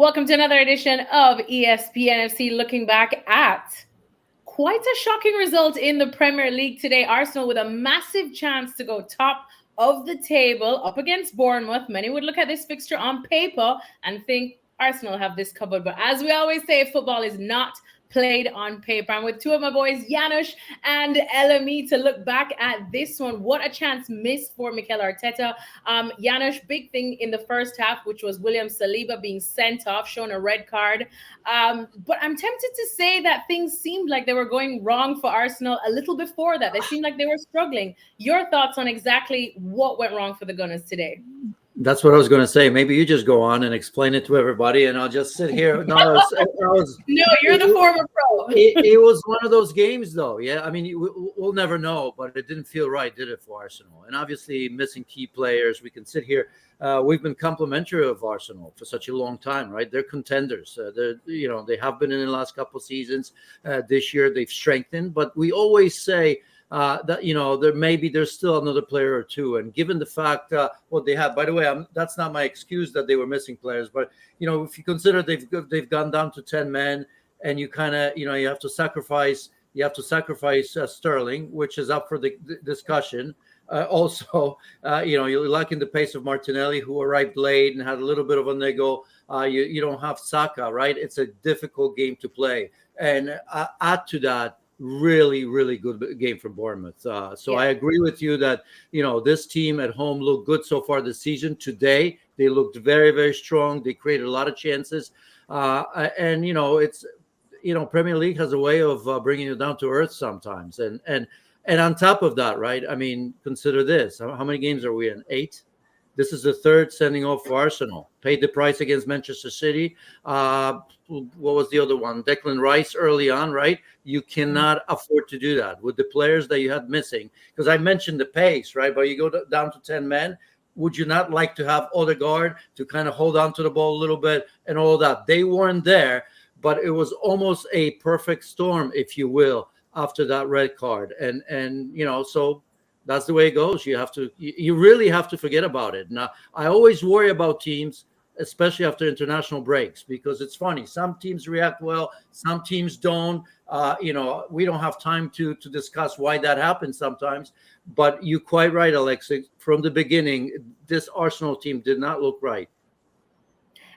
Welcome to another edition of ESPN FC, looking back at quite a shocking result in the Premier League today. Arsenal with a massive chance to go top of the table up against Bournemouth. Many would look at this fixture on paper and think Arsenal have this covered. But as we always say, football is not played on paper. I'm with two of my boys, Janusz and Elemi, to look back at this one. What a chance missed for Mikel Arteta. Janusz, big thing in the first half, which was William Saliba being sent off, shown a red card. But I'm tempted to say that things seemed like they were going wrong for Arsenal a little before that. They seemed like they were struggling. Your thoughts on exactly what went wrong for the Gunners today? That's what I was going to say. Maybe you just go on and explain it to everybody, and I'll just sit here. No, you're the former pro. It was one of those games, though. Yeah, I mean, we'll never know, but it didn't feel right, did it, for Arsenal? And obviously, missing key players. We can sit here. We've been complimentary of Arsenal for such a long time, right? They're contenders. They have been in the last couple of seasons. This year, they've strengthened, but we always say that there's still another player or two, and given the fact what they have, by the way, that's not my excuse that they were missing players, but if you consider they've gone down to 10 men, and you kind of you have to sacrifice Sterling, which is up for the discussion. Also, you're lacking the pace of Martinelli, who arrived late and had a little bit of a niggle. You don't have Saka, right? It's a difficult game to play, and add to that. Really, really good game from Bournemouth. I agree with you that, this team at home looked good so far this season. Today, they looked very, very strong. They created a lot of chances. It's, Premier League has a way of bringing you down to earth sometimes. And on top of that, right, I mean, consider this. How many games are we in? 8? This is the third sending off for Arsenal. Paid the price against Manchester City. What was the other one? Declan Rice early on, right? You cannot afford to do that with the players that you had missing. Because I mentioned the pace, right? But you go down to 10 men. Would you not like to have Odegaard to kind of hold on to the ball a little bit and all that? They weren't there, but it was almost a perfect storm, if you will, after that red card. And so that's the way it goes. You really have to forget about it. Now, I always worry about teams, especially after international breaks, because it's funny. Some teams react well, some teams don't. We don't have time to discuss why that happens sometimes. But you're quite right, Alexis. From the beginning, this Arsenal team did not look right.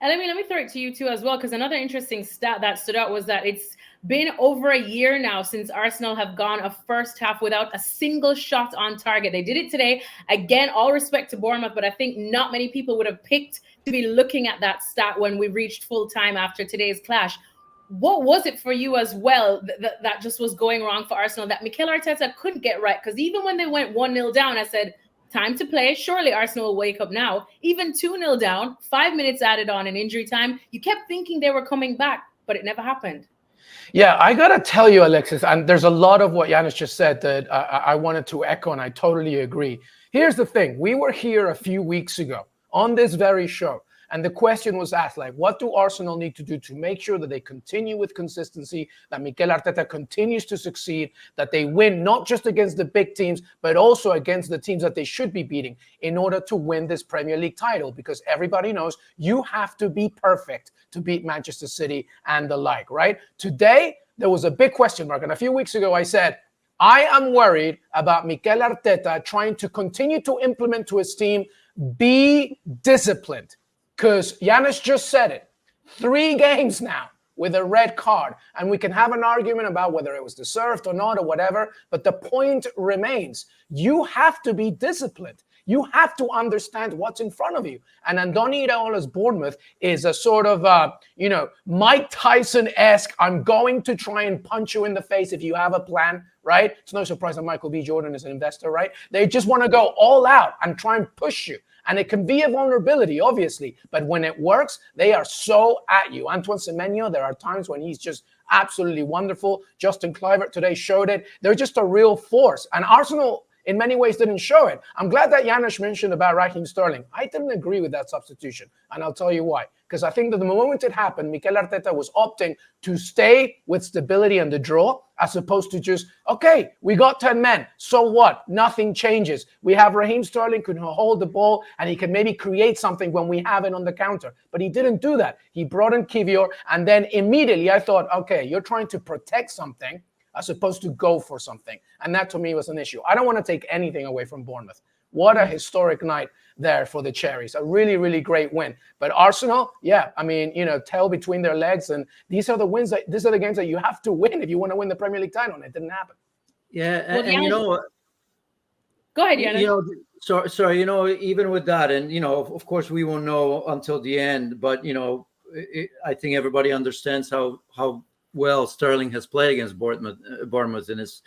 And let me throw it to you too as well, because another interesting stat that stood out was that it's been over a year now since Arsenal have gone a first half without a single shot on target. They did it today. Again, all respect to Bournemouth, but I think not many people would have picked to be looking at that stat when we reached full time after today's clash. What was it for you as well that just was going wrong for Arsenal that Mikel Arteta couldn't get right? Because even when they went 1-0 down, I said, time to play. Surely Arsenal will wake up now. Even 2-0 down, 5 minutes added on in injury time. You kept thinking they were coming back, but it never happened. Yeah, I got to tell you, Alexis, and there's a lot of what Janusz just said that I wanted to echo, and I totally agree. Here's the thing. We were here a few weeks ago on this very show, and the question was asked, what do Arsenal need to do to make sure that they continue with consistency, that Mikel Arteta continues to succeed, that they win not just against the big teams, but also against the teams that they should be beating in order to win this Premier League title? Because everybody knows you have to be perfect to beat Manchester City and the like, right? Today, there was a big question mark. And a few weeks ago, I said, I am worried about Mikel Arteta trying to continue to implement to his team, be disciplined. Because Janusz just said it. 3 games now with a red card. And we can have an argument about whether it was deserved or not or whatever. But the point remains. You have to be disciplined. You have to understand what's in front of you. And Andoni Iraola's Bournemouth is a sort of, Mike Tyson-esque, I'm going to try and punch you in the face if you have a plan, right? It's no surprise that Michael B. Jordan is an investor, right? They just want to go all out and try and push you. And it can be a vulnerability, obviously. But when it works, they are so at you. Antoine Semenyo, there are times when he's just absolutely wonderful. Justin Kluivert today showed it. They're just a real force. And Arsenal in many ways didn't show it. I'm glad that Janusz mentioned about Raheem Sterling. I didn't agree with that substitution, and I'll tell you why. Because I think that the moment it happened, Mikel Arteta was opting to stay with stability and the draw, as opposed to just, okay, we got 10 men, so what? Nothing changes. We have Raheem Sterling who can hold the ball, and he can maybe create something when we have it on the counter. But he didn't do that. He brought in Kivior, and then immediately I thought, okay, you're trying to protect something as opposed to go for something. And that to me was an issue. I don't want to take anything away from Bournemouth. What a historic night there for the Cherries. A really, really great win. But Arsenal, yeah, I mean, tail between their legs. And these are the games that you have to win if you want to win the Premier League title. And it didn't happen. Yeah, Well, and go ahead, Janusz. Sorry, even with that, and, of course, we won't know until the end. But, I think everybody understands how well Sterling has played against Bournemouth in his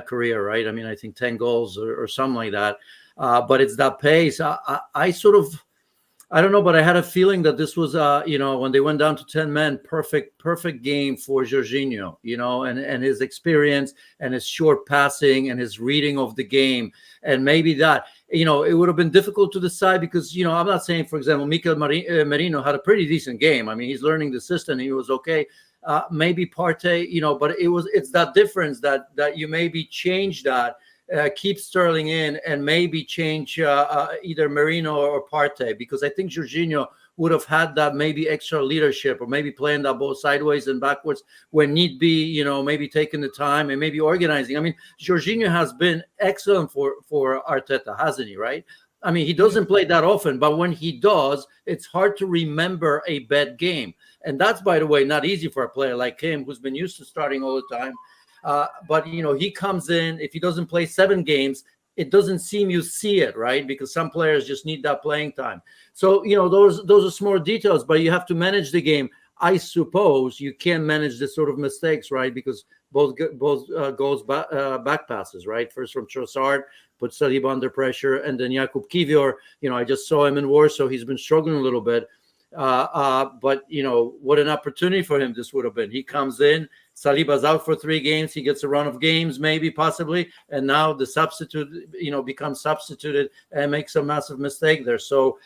career, right? I mean, I think 10 goals or something like that. But it's that pace. I sort of, I don't know, but I had a feeling that this was, when they went down to 10 men, perfect game for Jorginho, and his experience and his short passing and his reading of the game. And maybe that, it would have been difficult to decide because, I'm not saying, for example, Mikel Merino had a pretty decent game. I mean, he's learning the system. He was okay. Maybe Partey, but it's that difference that you maybe change that, keep Sterling in and maybe change either Merino or Partey, because I think Jorginho would have had that maybe extra leadership, or maybe playing that ball sideways and backwards when need be, maybe taking the time and maybe organizing. I mean, Jorginho has been excellent for Arteta, hasn't he, right? I mean, he doesn't play that often, but when he does, it's hard to remember a bad game. And that's, by the way, not easy for a player like him who's been used to starting all the time. But, he comes in, if he doesn't play 7 games, it doesn't seem you see it, right? Because some players just need that playing time. So, those are small details, but you have to manage the game. I suppose you can manage this sort of mistakes, right? Because both goals back passes, right? First from Trossard, put Saliba under pressure, and then Jakub Kivior, I just saw him in Warsaw. He's been struggling a little bit. But, what an opportunity for him this would have been. He comes in, Saliba's out for 3 games. He gets a run of games, maybe, possibly. And now the substitute, becomes substituted and makes a massive mistake there. So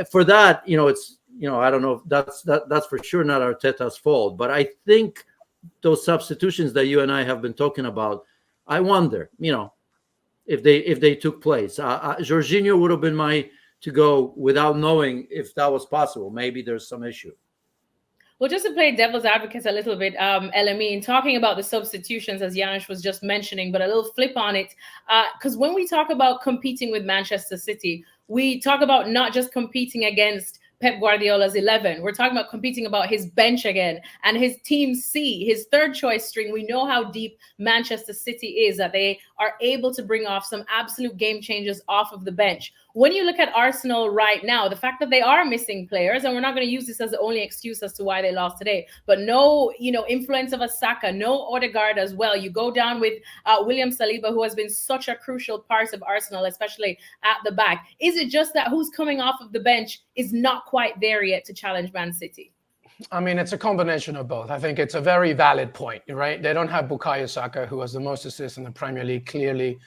for that, it's, I don't know. That's for sure not Arteta's fault. But I think those substitutions that you and I have been talking about, I wonder, if they took place. Jorginho would have been to go without knowing if that was possible. Maybe there's some issue. Well, just to play devil's advocate a little bit, LME, in talking about the substitutions, as Janusz was just mentioning, but a little flip on it, because when we talk about competing with Manchester City, we talk about not just competing against Pep Guardiola's 11. We're talking about competing about his bench again and his team C, his third choice string. We know how deep Manchester City is, that they are able to bring off some absolute game changers off of the bench. When you look at Arsenal right now, the fact that they are missing players, and we're not going to use this as the only excuse as to why they lost today, but no, influence of a Saka, no Odegaard as well. You go down with William Saliba, who has been such a crucial part of Arsenal, especially at the back. Is it just that who's coming off of the bench is not quite there yet to challenge Man City? I mean, it's a combination of both. I think it's a very valid point, right? They don't have Bukayo Saka, who has the most assists in the Premier League, clearly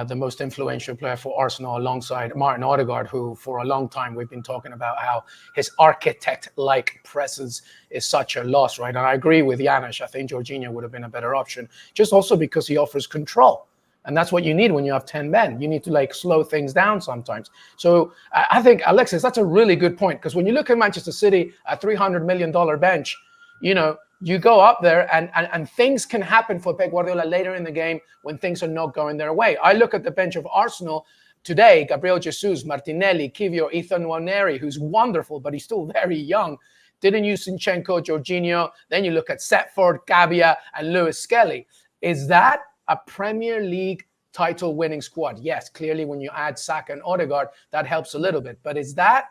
the most influential player for Arsenal, alongside Martin Odegaard, who for a long time we've been talking about how his architect-like presence is such a loss, right? And I agree with Janusz. I think Jorginho would have been a better option, just also because he offers control. And that's what you need when you have 10 men. You need to slow things down sometimes. So I think, Alexis, that's a really good point. Because when you look at Manchester City, a $300 million bench, you go up there and things can happen for Pep Guardiola later in the game when things are not going their way. I look at the bench of Arsenal today: Gabriel Jesus, Martinelli, Kivior, Ethan Nwaneri, who's wonderful, but he's still very young. Didn't use Zinchenko, Jorginho. Then you look at Setford, Gabia, and Lewis Skelly. Is that a Premier League title-winning squad? Yes, clearly when you add Saka and Odegaard, that helps a little bit. But is that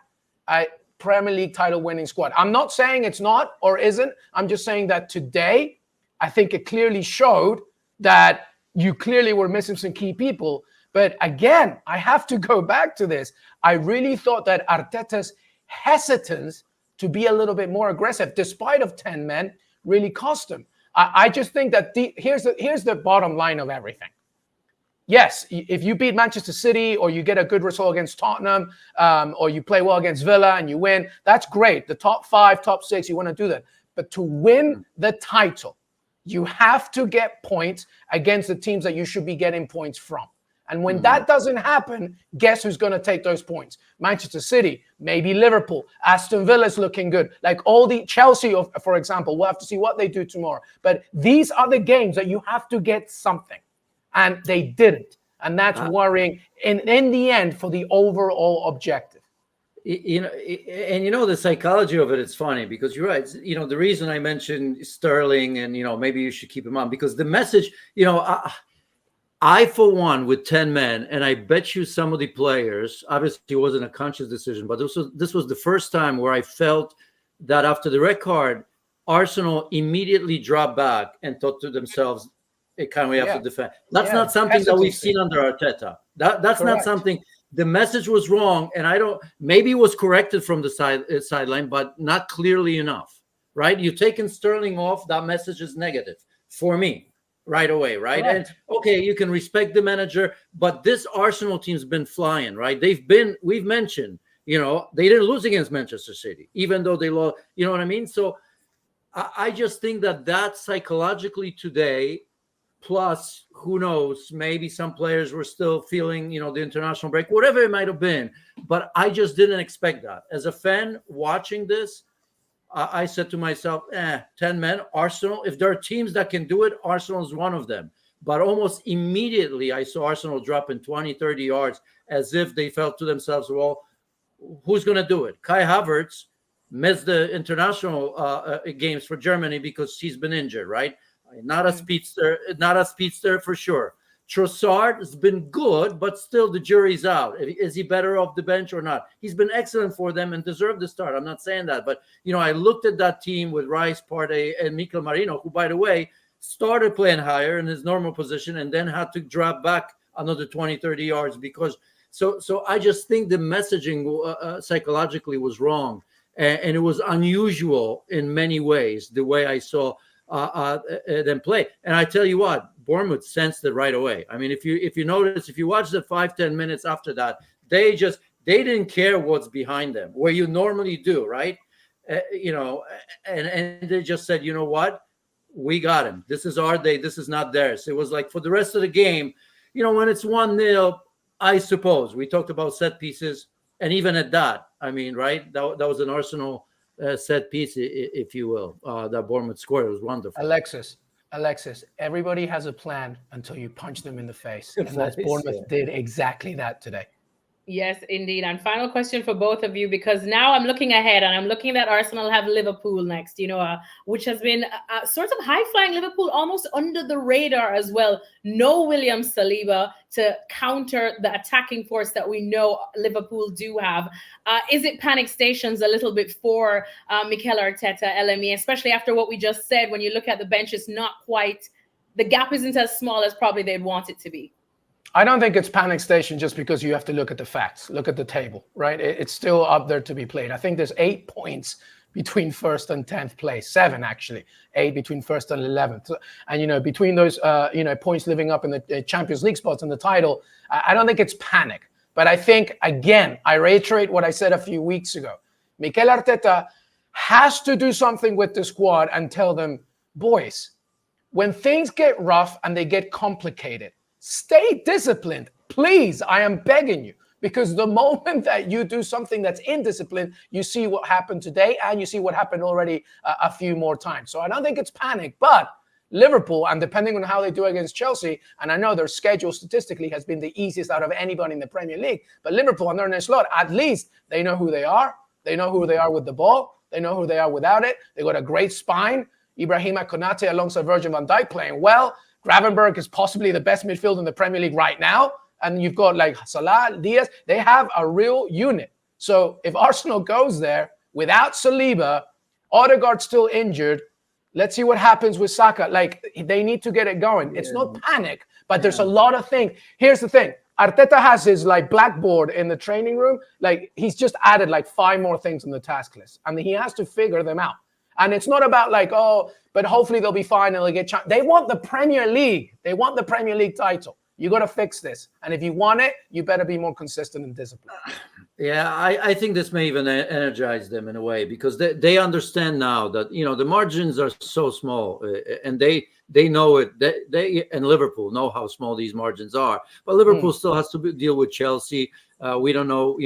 a Premier League title-winning squad? I'm not saying it's not or isn't. I'm just saying that today, I think it clearly showed that you clearly were missing some key people. But again, I have to go back to this. I really thought that Arteta's hesitance to be a little bit more aggressive, despite of 10 men, really cost him. I just think that here's the bottom line of everything. yes, if you beat Manchester City or you get a good result against Tottenham, or you play well against Villa and you win, that's great. The top 5, top 6, you want to do that. But to win the title, you have to get points against the teams that you should be getting points from. And when that doesn't happen, guess who's going to take those points? Manchester City, maybe Liverpool, Aston Villa's looking good. Like all the Chelsea, for example, we'll have to see what they do tomorrow. But these are the games that you have to get something. And they didn't. And that's worrying in the end for the overall objective. The psychology of it, it's funny because you're right. The reason I mentioned Sterling and, maybe you should keep him on because the message, I, for one, with 10 men, and I bet you some of the players, obviously it wasn't a conscious decision, but this was the first time where I felt that after the red card, Arsenal immediately dropped back and thought to themselves, we have to defend. That's not something that we've seen under Arteta. That's not something. The message was wrong, and maybe it was corrected from the sideline, but not clearly enough, right? You're taking Sterling off, that message is negative for me. Right away, right? Correct. And okay, you can respect the manager, but this Arsenal team's been flying, right? We've mentioned, they didn't lose against Manchester City, even though they lost, you know what I mean? So I just think that psychologically today, plus who knows, maybe some players were still feeling, the international break, whatever it might have been, but I just didn't expect that. As a fan watching this, I said to myself, 10 men, Arsenal, if there are teams that can do it, Arsenal is one of them. But almost immediately, I saw Arsenal dropping 20, 30 yards as if they felt to themselves, well, who's going to do it? Kai Havertz missed the international games for Germany because he's been injured, right? Not a speedster for sure. Trossard has been good, but still the jury's out. Is he better off the bench or not? He's been excellent for them and deserved the start. I'm not saying that. But, I looked at that team with Rice, Partey, and Mikel Marino, who, by the way, started playing higher in his normal position and then had to drop back another 20, 30 yards because – so I just think the messaging psychologically was wrong. And it was unusual in many ways, the way I saw them play. And I tell you what, Bournemouth sensed it right away. I mean, if you notice, if you watch the 5-10 minutes after that, they didn't care what's behind them, where you normally do, right? And they just said, you know what? We got him. This is our day. This is not theirs. It was like for the rest of the game, when it's 1-0, I suppose we talked about set pieces. And even at that, I mean, right? That was an Arsenal set piece, if you will, that Bournemouth scored. It was wonderful. Alexis, everybody has a plan until you punch them in the face. And that's Bournemouth did exactly that today. Yes, indeed. And final question for both of you, because now I'm looking ahead and I'm looking that Arsenal have Liverpool next, which has been a sort of high-flying Liverpool, almost under the radar as well. No William Saliba to counter the attacking force that we know Liverpool do have. Is it panic stations a little bit for Mikel Arteta, LME, especially after what we just said? When you look at the bench, it's not quite, the gap isn't as small as probably they'd want it to be. I don't think it's panic station just because you have to look at the facts, look at the table, right? It's still up there to be played. I think there's 8 points between first and 10th place, 7 actually, 8 between first and 11th. And, between those, points living up in the Champions League spots and the title, I don't think it's panic. But I think, again, I reiterate what I said a few weeks ago. Mikel Arteta has to do something with the squad and tell them, boys, when things get rough and they get complicated, stay disciplined, please. I am begging you, because the moment that you do something that's indisciplined, you see what happened today and you see what happened already a few more times. So I don't think it's panic, but Liverpool, and depending on how they do against Chelsea, and I know their schedule statistically has been the easiest out of anybody in the Premier League, but Liverpool under their slot, at least they know who they are. They know who they are with the ball. They know who they are without it. They got a great spine. Ibrahima Konate alongside Virgil van Dijk playing well. Gravenberch is possibly the best midfielder in the Premier League right now. And you've got like Salah, Diaz. They have a real unit. So if Arsenal goes there without Saliba, Odegaard still injured, let's see what happens with Saka. Like, they need to get it going. It's not panic, but there's a lot of things. Here's the thing. Arteta has his blackboard in the training room. He's just added 5 more things on the task list. And he has to figure them out. And it's not about but hopefully they'll be fine and they'll get. They want the Premier League. They want the Premier League title. You got to fix this. And if you want it, you better be more consistent and disciplined. Yeah, I think this may even energize them in a way, because they understand now that, the margins are so small, and they know it. They and Liverpool know how small these margins are. But Liverpool still has to deal with Chelsea. We don't know,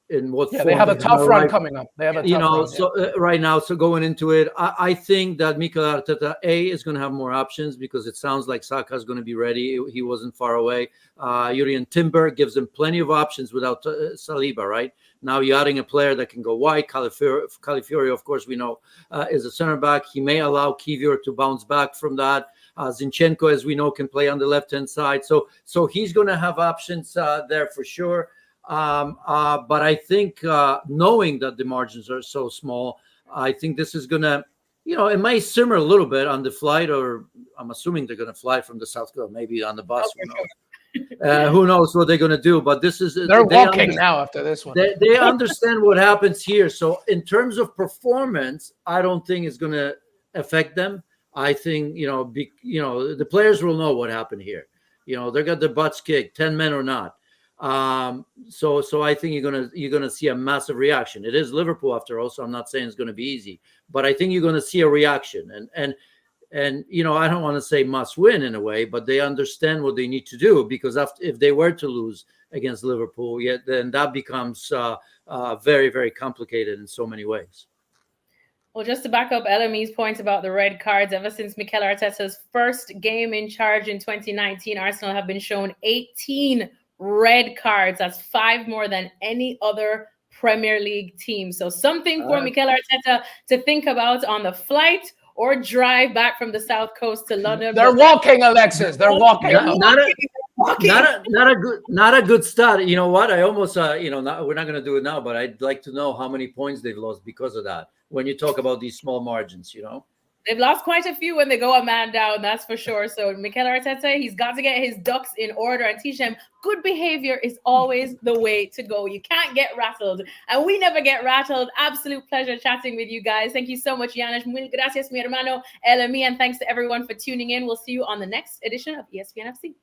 in what form they have a tough run coming up. They have a tough run. So right now, so going into it, I think that Mikel Arteta is going to have more options, because it sounds like Saka is going to be ready. He wasn't far away. Jurriën Timber gives him plenty of options without Saliba. Right now, you're adding a player that can go wide. Calafiori, of course, we know is a center back. He may allow Kivior to bounce back from that. Zinchenko, as we know, can play on the left hand side. So he's going to have options there for sure. But I think knowing that the margins are so small, I think this is going to, it may simmer a little bit on the flight, or I'm assuming they're going to fly from the South Korea, maybe on the bus. Who knows what they're going to do? But this is they're walking now after this one. They understand what happens here. So in terms of performance, I don't think it's going to affect them. I think the players will know what happened here. They got their butts kicked, 10 men or not. So I think you're gonna see a massive reaction. It is Liverpool after all, so I'm not saying it's going to be easy, but I think you're going to see a reaction. And I don't want to say must win in a way, but they understand what they need to do, because if they were to lose against Liverpool, then that becomes very, very complicated in so many ways. Well, just to back up LME's point about the red cards, ever since Mikel Arteta's first game in charge in 2019, Arsenal have been shown 18 red cards. That's 5 more than any other Premier League team. So something for Mikel Arteta to think about on the flight or drive back from the South Coast to London. They're walking, Alexis. They're walking. Not a good start. You know what? I almost we're not going to do it now, but I'd like to know how many points they've lost because of that. When you talk about these small margins, They've lost quite a few when they go a man down, that's for sure. So Mikel Arteta, he's got to get his ducks in order and teach them good behavior is always the way to go. You can't get rattled. And we never get rattled. Absolute pleasure chatting with you guys. Thank you so much, Janusz. Mil gracias, mi hermano LME. And thanks to everyone for tuning in. We'll see you on the next edition of ESPN FC.